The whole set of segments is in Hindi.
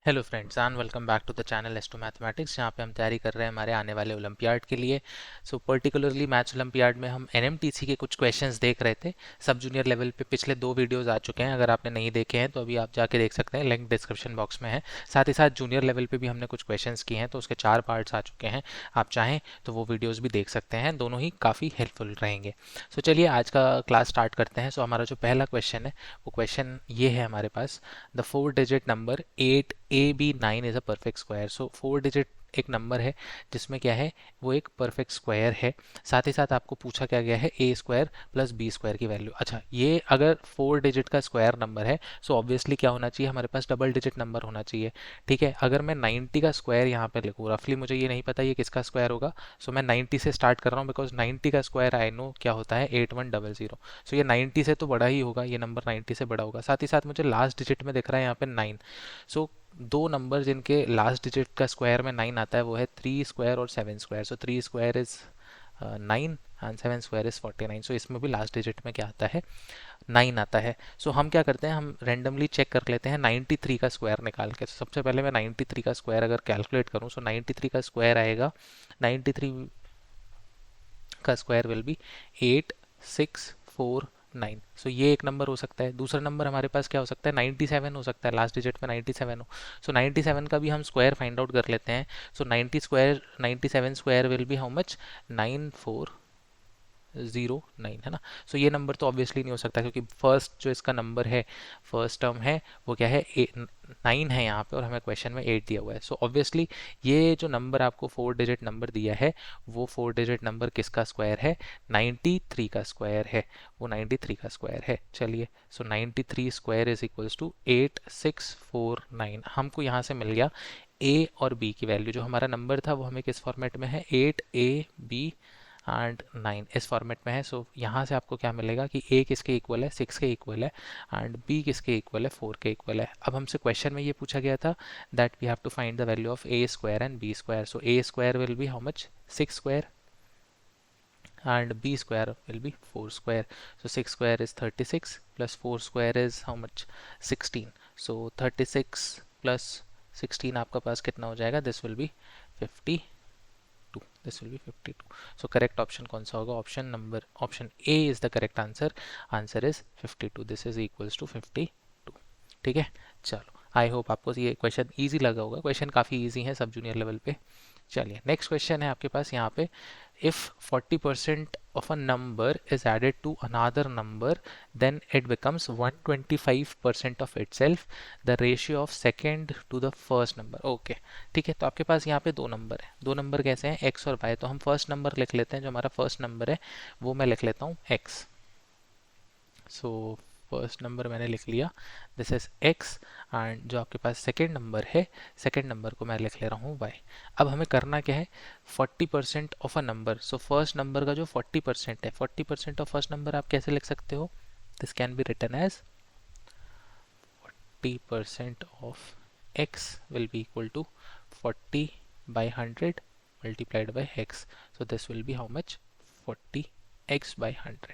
Hello friends and welcome back to the channel S to mathematics, जहाँ पे हम तैयारी कर रहे हैं हमारे आने वाले ओलंपियाड के लिए। पर्टिकुलरली मैथ्स ओलंपियाड में हम एनएमटीसी के कुछ क्वेश्चंस देख रहे थे। सब जूनियर लेवल पे पिछले 2 वीडियोस आ चुके हैं। अगर आपने नहीं देखे हैं तो अभी आप जाके देख सकते हैं, लिंक डिस्क्रिप्शन बॉक्स में है। साथ ही साथ जूनियर लेवल पे भी हमने कुछ क्वेश्चंस किए हैं, तो उसके 4 पार्ट्स आ चुके हैं। आप चाहें तो वो वीडियोज़ भी देख सकते हैं, दोनों ही काफ़ी हेल्पफुल रहेंगे। चलिए आज का क्लास स्टार्ट करते हैं। हमारा जो पहला क्वेश्चन है वो क्वेश्चन ये है हमारे पास। The 4 digit number 8AB9 is a perfect square. 4 digit एक नंबर है जिसमें क्या है, वो एक परफेक्ट स्क्वायर है। साथ ही साथ आपको पूछा क्या गया है, ए स्क्वायर प्लस बी स्क्वायर की वैल्यू। अच्छा, ये अगर 4 डिजिट का स्क्वायर नंबर है सो ऑब्वियसली क्या होना चाहिए, हमारे पास डबल डिजिट नंबर होना चाहिए। ठीक है, अगर मैं 90 का स्क्वायर यहाँ पे लिखूँ, रफली मुझे ये नहीं पता ये किसका स्क्वायर होगा, सो मैं 90 से स्टार्ट कर रहा हूँ, बिकॉज 90 का स्क्वायर आई नो क्या होता है, 8100। सो ये 90 से तो बड़ा ही होगा, ये नंबर 90 से बड़ा होगा। साथ ही साथ मुझे लास्ट डिजिट में दिख रहा है यहाँ पे 9। सो दो नंबर जिनके लास्ट डिजिट का स्क्वायर में 9 आता है वो है 3 स्क्वायर और 7 square. So 3 square is 9 and 7 square is 49। सो इसमें भी लास्ट डिजिट में क्या आता है, 9 आता है। सो हम क्या करते हैं, हम रेंडमली चेक कर लेते हैं 93 का स्क्वायर निकाल के। सबसे पहले मैं 93 का स्क्वायर अगर कैलकुलेट करूँ, सो 93 का स्क्वायर आएगा, 93 का स्क्वायर विल बी 8649। सो ये एक नंबर हो सकता है। दूसरा नंबर हमारे पास क्या हो सकता है, 97 हो सकता है, लास्ट डिजिट में 97 हो। सो 97 का भी हम स्क्वायर फाइंड आउट कर लेते हैं। सो 90 square 97 square will be how much, 9409, है ना। सो ये नंबर तो ऑब्वियसली नहीं हो सकता, क्योंकि फर्स्ट जो इसका नंबर है, फर्स्ट टर्म है वो क्या है, 9 है यहाँ पे, और हमें क्वेश्चन में 8 दिया हुआ है। सो ऑब्वियसली ये जो नंबर आपको 4 डिजिट नंबर दिया है, वो 4 डिजिट नंबर किसका स्क्वायर है, 93 का स्क्वायर है। वो 93 का स्क्वायर है। चलिए, सो 93 स्क्वायर इज इक्वल्स टू 8649। हमको यहाँ से मिल गया ए और बी की वैल्यू। जो हमारा नंबर था वो हमें किस फॉर्मेट में है, 8AB एंड 9 इस फॉर्मेट में है। सो यहाँ से आपको क्या मिलेगा कि ए किसके इक्वल है, 6 के इक्वल है, एंड बी किसके इक्वल है, 4 के इक्वल है। अब हमसे क्वेश्चन में ये पूछा गया था that we have to find the value of A square and B square. So A square will be how much, 6 square, and b square will be 4 square. So 6 square is 36 plus 4 square is how much, 16. So 36 plus 16 आपका पास कितना हो जाएगा, this will be 52. This will be 52. So correct option कौन सा होगा, option A is the correct answer. Answer is 52. This is equals to 52. ठीक है, चलो आई होप आपको ये क्वेश्चन इजी लगा होगा। क्वेश्चन काफ़ी इजी है सब जूनियर लेवल पे। चलिए नेक्स्ट क्वेश्चन है आपके पास यहाँ पे, if 40% of a number is added to another number then it becomes 125% of itself, the ratio of second to the first number. Okay ठीक है, तो आपके पास यहाँ पे दो नंबर है। दो नंबर कैसे हैं, x और y। तो हम फर्स्ट नंबर लिख लेते हैं, जो हमारा फर्स्ट नंबर है वो मैं लिख लेता हूँ x। सो फर्स्ट नंबर मैंने लिख लिया, दिस इज x, एंड जो आपके पास सेकेंड नंबर है, सेकेंड नंबर को मैं लिख ले रहा हूँ y। अब हमें करना क्या है, 40% of a number. So first number का जो 40% है, 40% ऑफ फर्स्ट नंबर आप कैसे लिख सकते हो, this can be written as 40% of x will be equal to 40/100 multiplied by x। So this will be how much, 40x/100।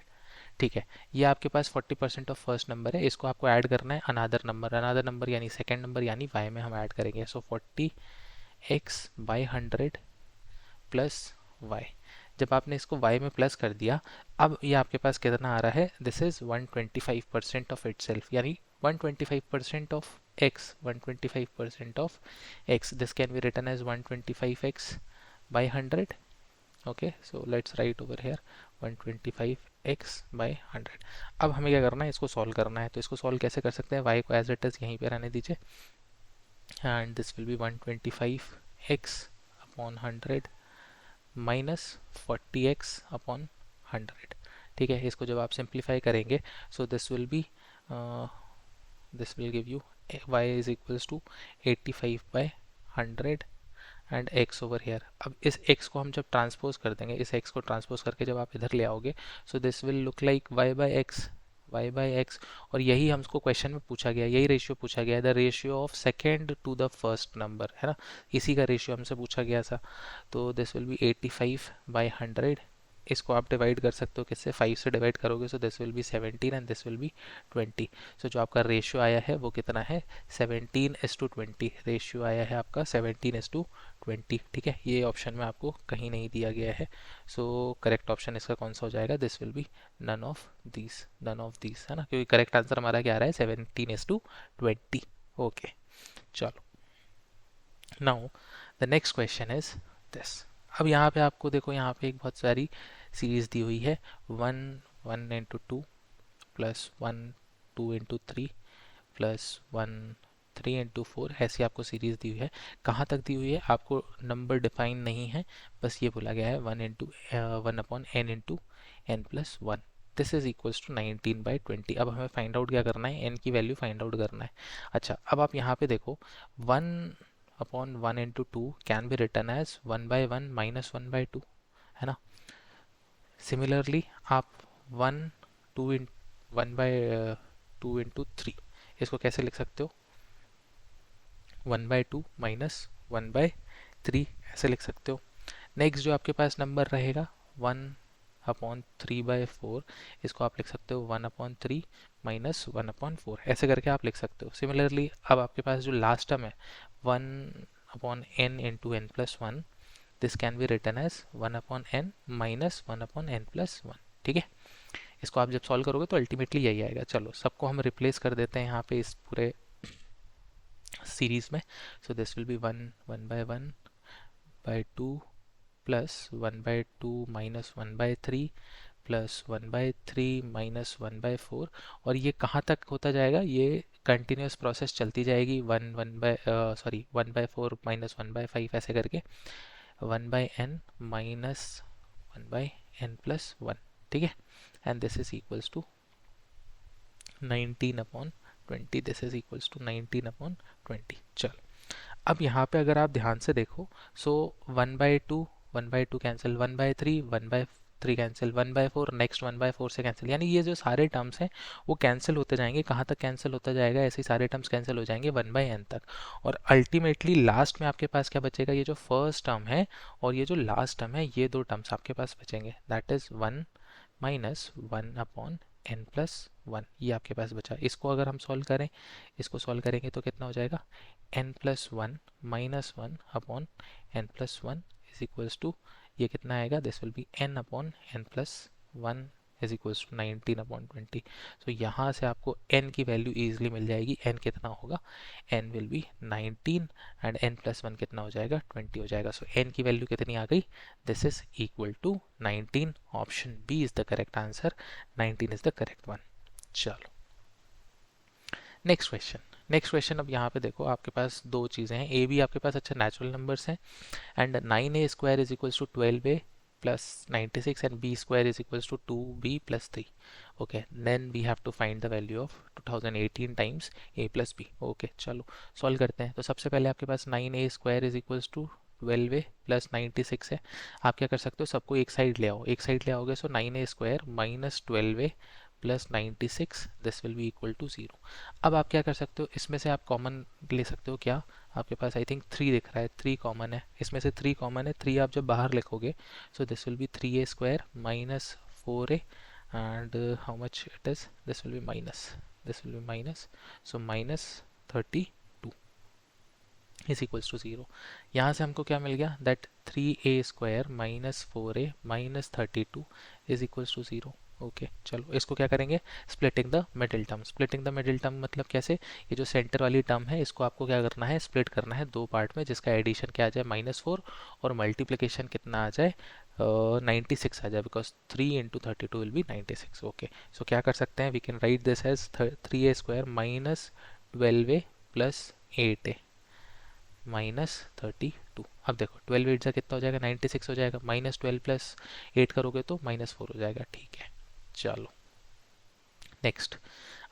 ठीक है, ये आपके पास 40% ऑफ फर्स्ट नंबर है। इसको आपको ऐड करना है अनदर नंबर, अनदर नंबर यानी सेकेंड नंबर यानी y में हम ऐड करेंगे। सो 40x/100 प्लस y। जब आपने इसको y में प्लस कर दिया, अब ये आपके पास कितना आ रहा है, this is 125% of itself, यानी 125% of x, 125% of x। This can be written as 125x/100। Okay, so let's write over here 125x/100। अब हमें क्या करना है, इसको सॉल्व करना है। तो इसको सॉल्व कैसे कर सकते हैं, y को एज इट इज यहीं पे रहने दीजिए, and this will be 125x/100 minus 40x/100। ठीक है, इसको जब आप सिंप्लीफाई करेंगे, so this will give you y is equals to 85/100 and x over here. अब इस x को हम जब ट्रांसपोज कर देंगे, इस x को ट्रांसपोज करके जब आप इधर ले आओगे, सो this will look like y/x। और यही हमको क्वेश्चन में पूछा गया, यही रेशियो पूछा गया है, the ratio of second to the first number, है ना। इसी का रेशियो हमसे पूछा गया था। तो दिस विल बी 85/100 इसको आप डिवाइड कर सकते हो किससे, 5 से डिवाइड करोगे, सो this will B 17 and this will B 20। सो जो आपका रेशियो आया है वो कितना है, 17:20 रेशियो आया है आपका 17:20। ठीक है, ये ऑप्शन में आपको कहीं नहीं दिया गया है। सो करेक्ट ऑप्शन इसका कौन सा हो जाएगा, this will be none of this, none of this, है ना, क्योंकि करेक्ट आंसर हमारा क्या आ रहा है, 17:20। ओके चलो, now the next question is this. अब यहाँ पे आपको देखो, यहाँ पे एक बहुत सारी सीरीज दी हुई है, 1 1 into 2 plus 1 2 into 3 plus 1 3 into 4, ऐसी आपको सीरीज दी हुई है। कहाँ तक दी हुई है आपको नंबर डिफाइन नहीं है, बस ये बोला गया है 1/n+1। This is equals to 19/20। अब हमें फाइंड आउट क्या करना है, n की वैल्यू फाइंड आउट करना है। अच्छा, अब आप यहाँ पे देखो 1/1 into 2 can be written as 1/1 - 1/2, है ना। सिमिलरली आप 1/2 इसको कैसे लिख सकते हो, 1/2 - 1/3 ऐसे लिख सकते हो। नेक्स्ट जो आपके पास नंबर रहेगा 1/3/4, इसको आप लिख सकते हो 1/3 - 1/4, ऐसे करके आप लिख सकते हो। सिमिलरली अब आपके पास जो लास्ट टर्म है 1/n into n+1, this can be written as 1/n - 1/n+1। ठीक है, इसको आप जब सॉल्व करोगे तो अल्टीमेटली यही आएगा। चलो सबको हम रिप्लेस कर देते हैं यहाँ पे इस पूरे सीरीज में। सो this will B 1/1/2 plus 1/2 - 1/3 plus 1/3 - 1/4। और ये कहाँ तक होता जाएगा, ये कंटिन्यूस प्रोसेस चलती जाएगी, 1/4 - 1/5 ऐसे करके 1/n - 1/n+1। ठीक है, and this is equals to 19/20। This is equals to 19/20। चलो, अब यहाँ पे अगर आप ध्यान से देखो, सो 1/2 कैंसिल, 1/3 1/3 कैंसिल, 1/4 नेक्स्ट 1/4 से कैंसिल, यानी ये जो सारे टर्म्स हैं वो कैंसिल होते जाएंगे। कहाँ तक कैंसिल होता जाएगा, ऐसे ही सारे टर्म्स कैंसिल हो जाएंगे 1/n तक। और अल्टीमेटली लास्ट में आपके पास क्या बचेगा, ये जो फर्स्ट टर्म है और ये जो लास्ट टर्म है, ये दो टर्म्स आपके पास बचेंगे, दैट इज 1 - 1/n+1। ये आपके पास बचा। इसको अगर हम सॉल्व करें, इसको सॉल्व करेंगे तो कितना हो जाएगा, n+1 - 1/n+1 is equals to, ये कितना आएगा, this will be n/n+1 is equals to 19/20। तो यहाँ से आपको n की वैल्यू इजीली मिल जाएगी। n कितना होगा, n will be 19 and n+1 कितना हो जाएगा, 20 हो जाएगा। सो n की वैल्यू कितनी आ गई, this is equal to 19। Option B is the correct answer, 19 is the correct one. चलो नेक्स्ट क्वेश्चन। अब यहाँ पे देखो आपके पास दो चीज़ें हैं, ए बी आपके पास अच्छा नेचुरल नंबर्स हैं, and 9a² is equals to 12a plus 96 and b² is equals to 2b plus 3। Okay, then we have to find the value of 2018 times a plus b। Okay चलो सॉल्व करते हैं। तो सबसे पहले आपके पास 9a² is equals to 12a plus 96 है। आप क्या कर सकते हो, सबको एक साइड ले आओ, एक साइड ले आओगे, so 9a² minus 12a plus 96, this will be equal to 0। अब आप क्या कर सकते हो, इसमें से आप कॉमन ले सकते हो, क्या आपके पास आई थिंक 3 दिख रहा है, 3 कॉमन है, इसमें से 3 कॉमन है, 3 आप जब बाहर लिखोगे, so this will be 3a² minus 4a and how much it is, this will be minus, so -32 is equals to 0। यहाँ से हमको क्या मिल गया, that 3a² minus 4a minus 32 is equals to 0। Okay चलो इसको क्या करेंगे, splitting the middle term. Splitting the middle term मतलब कैसे, ये जो सेंटर वाली टर्म है इसको आपको क्या करना है, स्प्लिट करना है दो पार्ट में, जिसका एडिशन क्या आ जाए -4 और मल्टीप्लिकेशन कितना आ जाए 96 आ जाए, because 3 × 32 will be 96। Okay so क्या कर सकते हैं, we can write this as 3a² minus 12a plus 8a minus 32। अब देखो 12 8 कितना हो जाएगा, 96 हो जाएगा, -12 प्लस 8 करोगे तो -4 हो जाएगा। ठीक है चलो नेक्स्ट।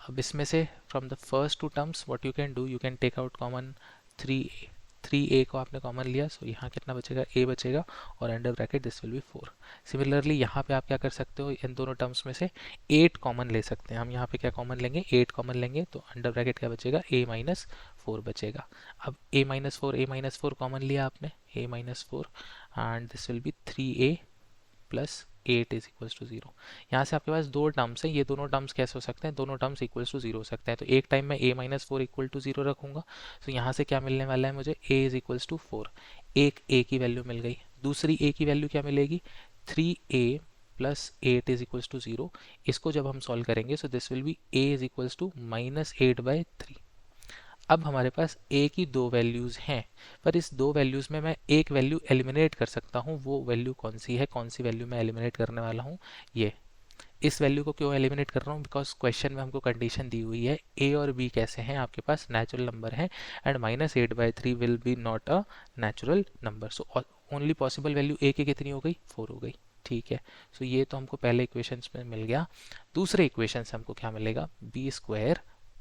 अब इसमें से from the first two terms what you can do, you can take out common 3a। 3a को आपने कॉमन लिया, सो यहाँ कितना बचेगा, a बचेगा और under bracket this will B 4। Similarly यहाँ पे आप क्या कर सकते हो, इन दोनों टर्म्स में से 8 कॉमन ले सकते हैं हम। यहाँ पे क्या कॉमन लेंगे, 8 कॉमन लेंगे, तो अंडर ब्रैकेट क्या बचेगा, a माइनस 4 बचेगा। अब a माइनस 4 कॉमन लिया आपने, a minus 4 and this will be 3a plus 8 is equals to 0। यहाँ से आपके पास दो टर्म्स हैं, ये दोनों टर्म्स कैसे हो सकते हैं, दोनों टर्म्स इक्वल्स टू 0 हो सकते हैं। तो एक टाइम में a माइनस 4 इक्वल टू 0 रखूंगा, तो यहाँ से क्या मिलने वाला है मुझे, a इज इक्वल्स टू 4। एक a की वैल्यू मिल गई, दूसरी a की वैल्यू क्या मिलेगी, 3a plus 8 is equals to 0। इसको जब हम सॉल्व करेंगे so this will be a is equals to minus 8/3। अब हमारे पास a की दो वैल्यूज़ हैं, पर इस दो वैल्यूज़ में मैं एक वैल्यू एलिमिनेट कर सकता हूँ। वो वैल्यू कौन सी है, कौन सी वैल्यू मैं एलिमिनेट करने वाला हूँ, ये इस वैल्यू को क्यों एलिमिनेट कर रहा हूँ, बिकॉज क्वेश्चन में हमको कंडीशन दी हुई है a और b कैसे हैं, आपके पास नेचुरल नंबर है and -8/3 will be not a natural number. So only possible value a की कितनी हो गई, 4 हो गई। ठीक है, सो ये तो हमको पहले इक्वेशन में मिल गया। दूसरे इक्वेशन से हमको क्या मिलेगा, b²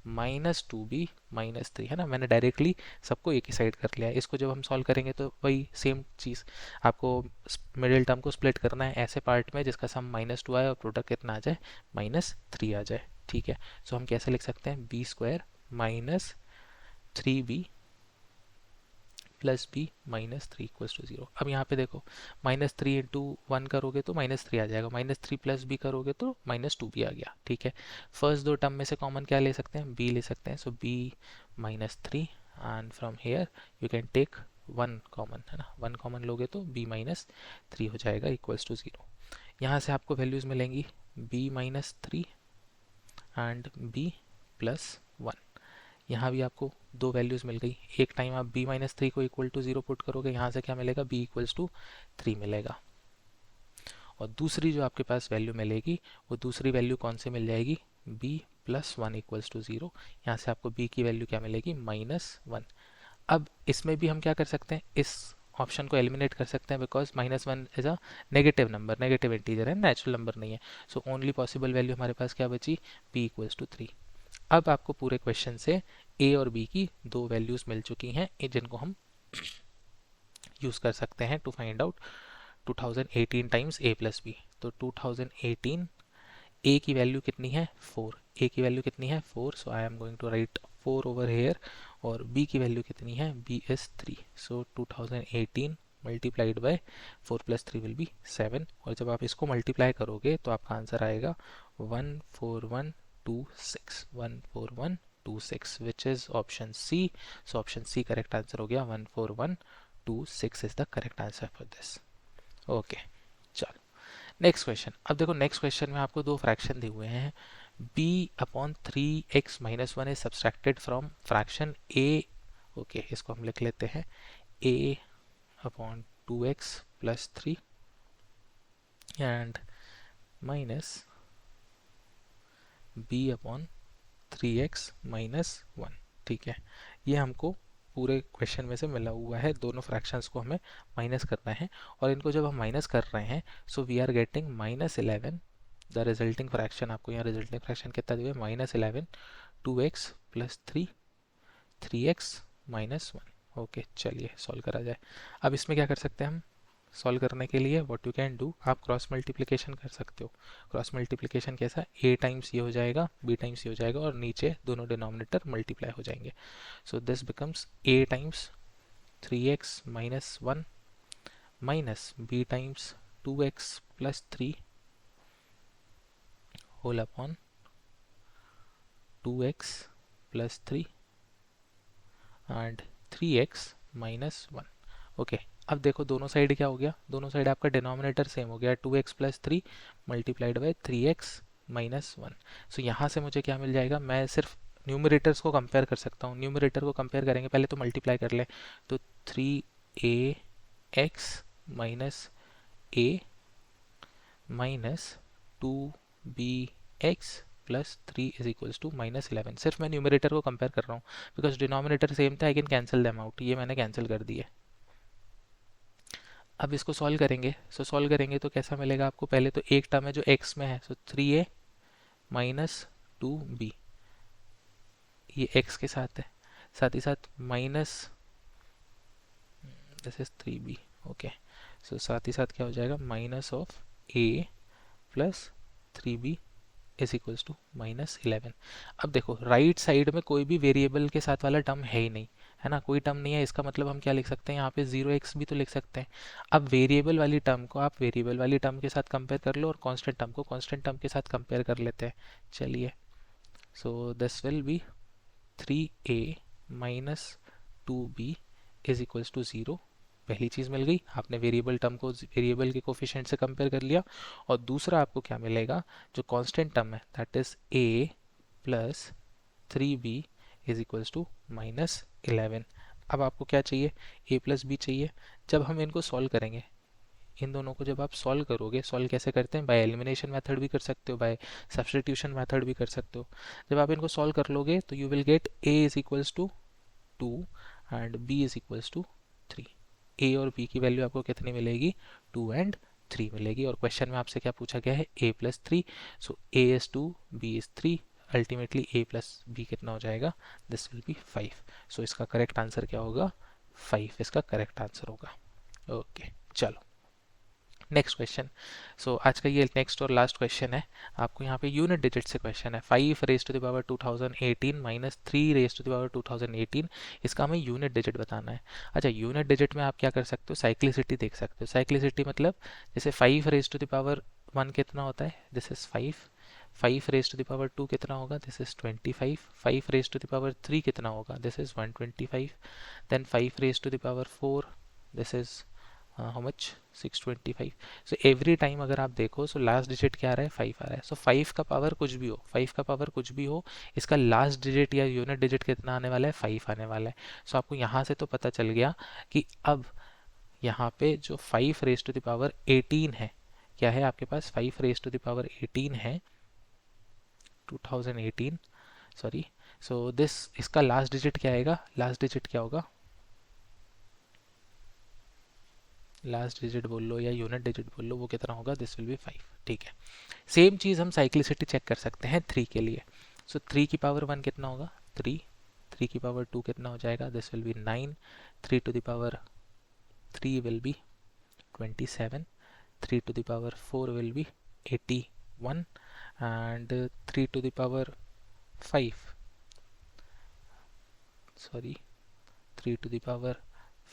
-2b-3 है ना, मैंने डायरेक्टली सबको एक ही साइड कर लिया है। इसको जब हम सॉल्व करेंगे तो वही सेम चीज़, आपको मिडिल टर्म को स्प्लिट करना है ऐसे पार्ट में जिसका सम -2 आए और प्रोडक्ट कितना आ जाए, -3 आ जाए। ठीक है, सो हम कैसे लिख सकते हैं, b² -3b plus B -3 equals to 0। अब यहाँ पे देखो -3 इंटू 1 करोगे तो -3 आ जाएगा, -3 प्लस बी करोगे तो -2b आ गया। ठीक है, फर्स्ट दो टर्म में से कॉमन क्या ले सकते हैं, b ले सकते हैं। So b -3 and from here you can take 1 common, है ना, 1 कॉमन लोगे तो b -3 हो जाएगा इक्वल्स टू 0। यहाँ से आपको वैल्यूज़ मिलेंगी b -3 एंड b +1। यहाँ भी आपको दो वैल्यूज़ मिल गई, एक टाइम आप b-3 को इक्वल टू 0 पुट करोगे, यहाँ से क्या मिलेगा, b इक्वल्स टू 3 मिलेगा। और दूसरी जो आपके पास वैल्यू मिलेगी वो दूसरी वैल्यू कौन से मिल जाएगी, b +1 इक्वल्स टू 0। यहाँ से आपको b की वैल्यू क्या मिलेगी, -1। अब इसमें भी हम क्या कर सकते हैं, इस ऑप्शन को एलिमिनेट कर सकते हैं because -1 is a negative number, negative integer है, नेचुरल नंबर नहीं है। सो ओनली पॉसिबल वैल्यू हमारे पास क्या बची, b इक्वल्स टू 3। अब आपको पूरे क्वेश्चन से a और b की दो वैल्यूज मिल चुकी हैं जिनको हम यूज कर सकते हैं to find out 2018 times a plus b। तो 2018 a की वैल्यू कितनी है, 4, a की वैल्यू कितनी है 4, so I am going to write 4 over here. और b की वैल्यू कितनी है, b इज 3, सो 2018 मल्टीप्लाइड बाय 4 + 3 विल बी 7। और जब आप इसको मल्टीप्लाई करोगे तो आपका आंसर आएगा 14126, 14126 which is option C. So option C correct answer हो गया, 14126 is the correct answer for this. Okay, चलो नेक्स्ट क्वेश्चन। अब देखो नेक्स्ट क्वेश्चन में आपको दो फ्रैक्शन दिए हुए हैं, b/3x-1 is subtracted from fraction a। Okay, इसको हम लिख लेते हैं a/2x + 3 एंड माइनस b/3x - 1। ठीक है, ये हमको पूरे क्वेश्चन में से मिला हुआ है, दोनों फ्रैक्शंस को हमें माइनस करना है। और इनको जब हम माइनस कर रहे हैं so we are getting -11। The resulting fraction, आपको यहाँ रिजल्टिंग फ्रैक्शन कितना दिया है, -11 2x + 3 3x - 1। ओके, चलिए सॉल्व करा जाए। अब इसमें क्या कर सकते हैं हम, सॉल्व करने के लिए व्हाट यू कैन डू, आप क्रॉस मल्टीप्लिकेशन कर सकते हो। क्रॉस मल्टीप्लिकेशन कैसा, a टाइम्स ये हो जाएगा, b टाइम्स ये हो जाएगा और नीचे दोनों डिनोमिनेटर मल्टीप्लाई हो जाएंगे। So this becomes a times 3x - 1 minus b times 2x + 3 whole upon 2x + 3 and 3x - 1। ओके, अब देखो दोनों साइड क्या हो गया, दोनों साइड आपका डिनोमिनेटर सेम हो गया, 2x + 3 मल्टीप्लाइड बाय 3x - 1। सो यहाँ से मुझे क्या मिल जाएगा, मैं सिर्फ न्यूमरेटर्स को कंपेयर कर सकता हूँ। न्यूमरेटर को कंपेयर करेंगे, पहले तो मल्टीप्लाई कर ले, तो 3ax - a minus 2bx + 3 is equals to -11। सिर्फ मैं न्यूमरेटर को कंपेयर कर रहा हूँ बिकॉज डिनोमिनेटर सेम था, I can cancel them out, ये मैंने कैंसिल कर दिए। अब इसको सॉल्व करेंगे, सो सॉल्व करेंगे तो कैसा मिलेगा आपको, पहले तो एक टर्म है जो x में है, सो 3a - 2b, ये x के साथ है, साथ ही साथ minus this is 3b। Okay, so साथ ही साथ क्या हो जाएगा, -a + 3b is equals to -11। अब देखो राइट साइड में कोई भी वेरिएबल के साथ वाला टर्म है ही नहीं, है ना, कोई टर्म नहीं है, इसका मतलब हम क्या लिख सकते हैं यहाँ पे 0x भी तो लिख सकते हैं। अब वेरिएबल वाली टर्म को आप वेरिएबल वाली टर्म के साथ कंपेयर कर लो और कांस्टेंट टर्म को कांस्टेंट टर्म के साथ कंपेयर कर लेते हैं। चलिए, so this will be 3a minus 2b is equals to 0। पहली चीज़ मिल गई, आपने वेरिएबल टर्म को वेरिएबल के कोफिशिएंट से कंपेयर कर लिया। और दूसरा आपको क्या मिलेगा, जो कांस्टेंट टर्म है that is a plus 3b is equals to minus 11। अब आपको क्या चाहिए, a प्लस बी चाहिए। जब हम इनको सॉल्व करेंगे, इन दोनों को जब आप सॉल्व करोगे, सॉल्व कैसे करते हैं, बाय एलिमिनेशन मेथड भी कर सकते हो, बाय सब्स्टिट्यूशन मेथड भी कर सकते हो। जब आप इनको सॉल्व कर लोगे तो you will get a is equals to 2 and b is equals to 3। a और b की वैल्यू आपको कितनी मिलेगी, 2 एंड 3 मिलेगी। और क्वेश्चन में आपसे क्या पूछा गया है, a plus 3। So a is 2, b is 3, ultimately a plus b कितना हो जाएगा, दिस विल बी 5। सो इसका करेक्ट आंसर क्या होगा, 5 इसका करेक्ट आंसर होगा। ओके चलो नेक्स्ट क्वेश्चन। सो आज का ये नेक्स्ट और लास्ट क्वेश्चन है। आपको यहाँ पे यूनिट डिजिट से क्वेश्चन है, 5 raise to the power 2018 minus 3 raise to the power 2018। इसका हमें यूनिट डिजिट बताना है। अच्छा, यूनिट डिजिट में आप क्या कर सकते हो, साइक्लिसिटी देख सकते हो। साइक्लिसिटी मतलब जैसे 5 रेज टू द पावर 1 कितना होता है, this is 5। 5 raise to the power 2 कितना होगा, this is 25। 5 raise to the power 3 कितना होगा, this is 125। Then 5 raise to the power 4, this is how much, 625। So every time अगर आप देखो, सो लास्ट डिजिट क्या आ रहा है, 5 आ रहा है। सो 5 का पावर कुछ भी हो, 5 का पावर कुछ भी हो, इसका लास्ट डिजिट या यूनिट डिजिट कितना आने वाला है, 5 आने वाला है। सो आपको यहाँ से तो पता चल गया कि अब यहाँ पे जो 5 रेज टू द पावर 18 है, क्या है आपके पास, 5 रेज टू द पावर 18 है 2018, सॉरी। सो दिस, इसका लास्ट डिजिट क्या आएगा, लास्ट डिजिट क्या होगा, लास्ट डिजिट बोल लो या यूनिट डिजिट बोल लो, वो कितना होगा, दिस विल बी 5। ठीक है, सेम चीज़ हम साइक्लिसिटी चेक कर सकते हैं 3 के लिए। सो 3 की पावर 1 कितना होगा, 3। 3 की पावर 2 कितना हो जाएगा, this will be 9। 3 to the power 3 will be 27। 3 to the power 4 will be 81 and 3 to the power 5, sorry, 3 to the power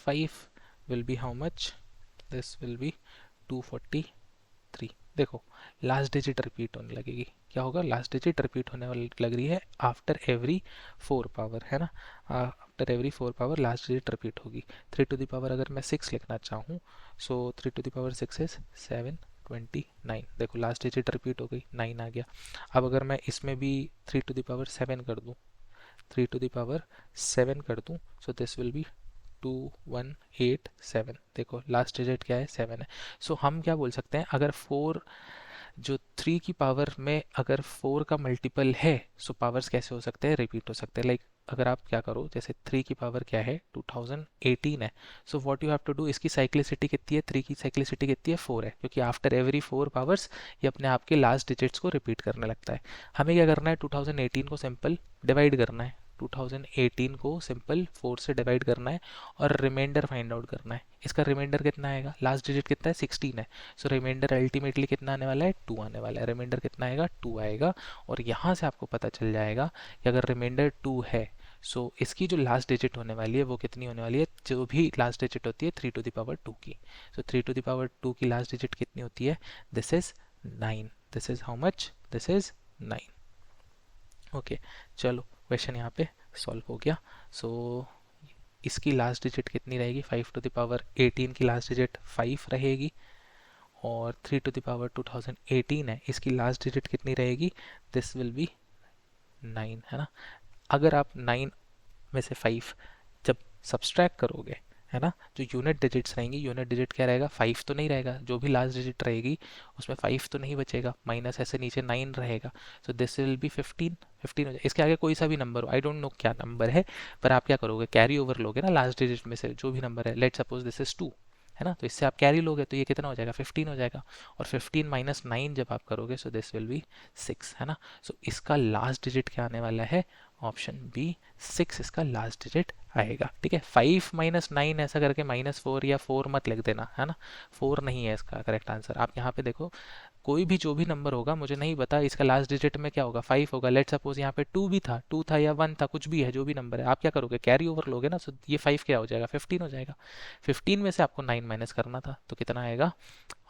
5 will be how much, this will be 243। देखो लास्ट डिजिट रिपीट होने लगेगी, क्या होगा, लास्ट डिजिट रिपीट होने वाली लग रही है आफ्टर एवरी 4 पावर, है ना, after every 4 power last digit repeat होगी। 3 टू द पावर अगर मैं 6 लिखना चाहूँ, सो 3 टू द पावर 6 इज 729। देखो लास्ट डिजिट रिपीट हो गई, 9 आ गया। अब अगर मैं इसमें भी 3 टू द पावर 7 कर दूँ, 3 टू द पावर 7 कर दूँ, सो दिस विल बी 2187। देखो लास्ट डिजिट क्या है, 7 है। सो हम क्या बोल सकते हैं, अगर 4 जो 3 की पावर में अगर 4 का मल्टीपल है, सो पावर्स कैसे हो सकते हैं, रिपीट हो सकते हैं। लाइक अगर आप क्या करो, जैसे 3 की पावर क्या है, 2018 है। So what you have to do, इसकी साइक्लिसिटी कितनी है, 3 की साइक्लिसिटी कितनी है, 4 है, क्योंकि आफ्टर एवरी 4 पावर्स ये अपने आप के लास्ट डिजिट्स को रिपीट करने लगता है। हमें क्या करना है, 2018 को सिंपल डिवाइड करना है, 2018 को सिंपल 4 से डिवाइड करना है और रिमाइंडर फाइंड आउट करना है। इसका रिमाइंडर कितना आएगा, लास्ट डिजिट कितना है, 16 है। सो रिमाइंडर अल्टीमेटली कितना आने वाला है, 2 आने वाला है। रिमाइंडर कितना आएगा, 2 आएगा। और यहाँ से आपको पता चल जाएगा कि अगर रिमाइंडर 2 है, सो इसकी जो लास्ट डिजिट होने वाली है वो कितनी होने वाली है, जो भी लास्ट डिजिट होती है 3 टू द पावर 2 की। सो 3 टू द पावर 2 की लास्ट डिजिट कितनी होती है, this is 9। This is how much, this is 9। Okay चलो क्वेश्चन यहाँ पे सॉल्व हो गया। सो इसकी लास्ट डिजिट कितनी रहेगी, 5 टू द पावर 18 की लास्ट डिजिट 5 रहेगी, और 3 टू द पावर 2018 है, इसकी लास्ट डिजिट कितनी रहेगी, दिस विल बी 9, है ना। अगर आप 9 में से 5 जब सब्सट्रैक्ट करोगे, है ना, जो यूनिट डिजिट्स रहेंगी, यूनिट डिजिट क्या रहेगा, 5 तो नहीं रहेगा, जो भी लास्ट डिजिट रहेगी उसमें 5 तो नहीं बचेगा, माइनस ऐसे नीचे 9 रहेगा। सो दिस विल बी 15 हो जाए। इसके आगे कोई सा भी नंबर हो, आई डोंट नो क्या नंबर है, पर आप क्या करोगे, कैरी ओवर लोगे ना, लास्ट डिजिट में से जो भी नंबर है, लेट सपोज दिस इज 2, है ना, तो इससे आप कैरी लोगे तो ये कितना हो जाएगा, 15 हो जाएगा। और 15 माइनस 9 जब आप करोगे, सो दिस विल बी 6, है ना। सो इसका लास्ट डिजिट क्या आने वाला है, ऑप्शन बी 6 इसका लास्ट डिजिट आएगा। ठीक है, 5 माइनस 9 ऐसा करके -4 या 4 मत लिख देना, है ना। 4 नहीं है इसका करेक्ट आंसर। आप यहाँ पे देखो, कोई भी जो भी नंबर होगा, मुझे नहीं पता इसका लास्ट डिजिट में क्या होगा, 5 होगा, लेट सपोज यहाँ पे 2 भी था, 2 था या 1 था, कुछ भी है, जो भी नंबर है, आप क्या करोगे, कैरी ओवर लोगे ना। सो ये 5 क्या हो जाएगा, 15 हो जाएगा। 15 में से आपको 9 माइनस करना था, तो कितना आएगा,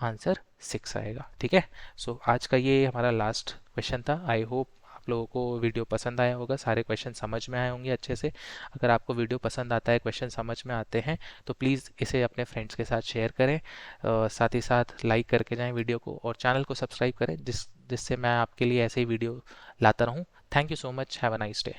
आंसर 6 आएगा। ठीक है, सो आज का ये हमारा लास्ट क्वेश्चन था। आई होप आप लोगों को वीडियो पसंद आया होगा, सारे क्वेश्चन समझ में आए होंगे अच्छे से। अगर आपको वीडियो पसंद आता है, क्वेश्चन समझ में आते हैं, तो प्लीज़ इसे अपने फ्रेंड्स के साथ शेयर करें। साथ ही साथ लाइक करके जाएं वीडियो को, और चैनल को सब्सक्राइब करें, जिससे मैं आपके लिए ऐसे ही वीडियो लाता रहूं। Thank you so much, have a nice day.